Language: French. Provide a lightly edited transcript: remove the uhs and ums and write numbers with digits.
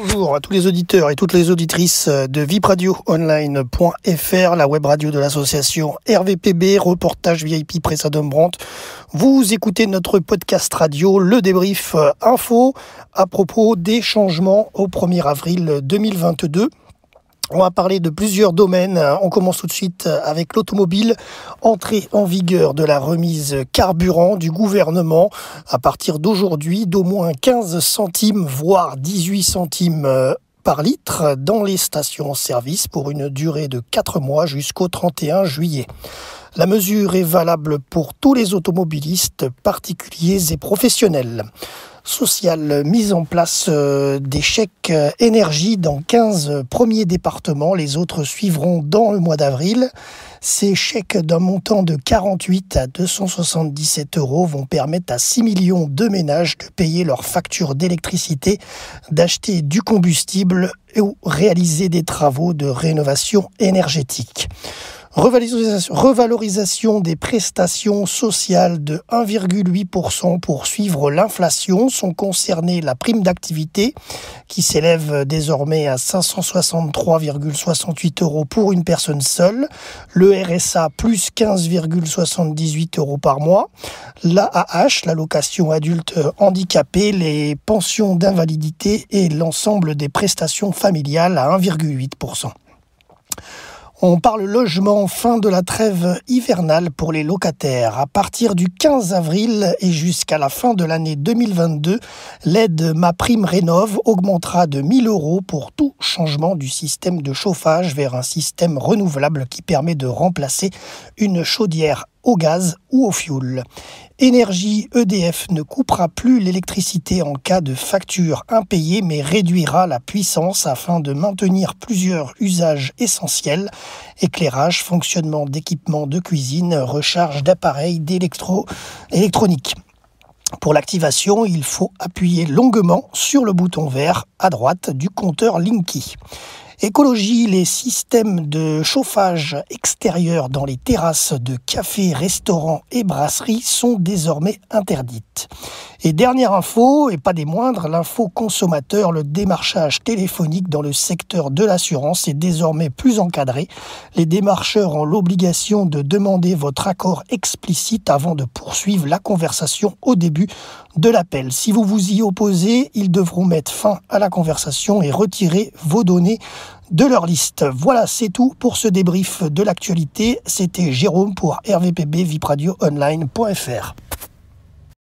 Bonjour à tous les auditeurs et toutes les auditrices de vipradioonline.fr, la web radio de l'association RVPB, reportage VIP Pressa Dombrant. Vous écoutez notre podcast radio, le débrief info, à propos des changements au 1er avril 2022. On va parler de plusieurs domaines. On commence tout de suite avec l'automobile. Entrée en vigueur de la remise carburant du gouvernement à partir d'aujourd'hui d'au moins 15 centimes, voire 18 centimes par litre dans les stations-service pour une durée de 4 mois jusqu'au 31 juillet. La mesure est valable pour tous les automobilistes, particuliers et professionnels. Social, mise en place des chèques énergie dans 15 premiers départements. Les autres suivront dans le mois d'avril. Ces chèques d'un montant de 48 à 277 euros vont permettre à 6 millions de ménages de payer leurs factures d'électricité, d'acheter du combustible ou réaliser des travaux de rénovation énergétique. Revalorisation des prestations sociales de 1,8% pour suivre l'inflation. Sont concernées la prime d'activité qui s'élève désormais à 563,68 euros pour une personne seule, le RSA plus 15,78 euros par mois, l'AAH, l'allocation adulte handicapé, les pensions d'invalidité et l'ensemble des prestations familiales à 1,8%. On parle logement, fin de la trêve hivernale pour les locataires. À partir du 15 avril et jusqu'à la fin de l'année 2022, l'aide MaPrimeRénov' augmentera de 1 000 euros pour tout changement du système de chauffage vers un système renouvelable qui permet de remplacer une chaudière au gaz ou au fioul. Énergie EDF ne coupera plus l'électricité en cas de facture impayée, mais réduira la puissance afin de maintenir plusieurs usages essentiels: éclairage, fonctionnement d'équipements de cuisine, recharge d'appareils électroniques. Pour l'activation, il faut appuyer longuement sur le bouton vert à droite du compteur Linky. Écologie, les systèmes de chauffage extérieur dans les terrasses de cafés, restaurants et brasseries sont désormais interdites. Et dernière info, et pas des moindres, l'info consommateur, le démarchage téléphonique dans le secteur de l'assurance est désormais plus encadré. Les démarcheurs ont l'obligation de demander votre accord explicite avant de poursuivre la conversation au début de l'appel. Si vous vous y opposez, ils devront mettre fin à la conversation et retirer vos données de leur liste. Voilà, c'est tout pour ce débrief de l'actualité. C'était Jérôme pour RVPB, vipradioonline.fr.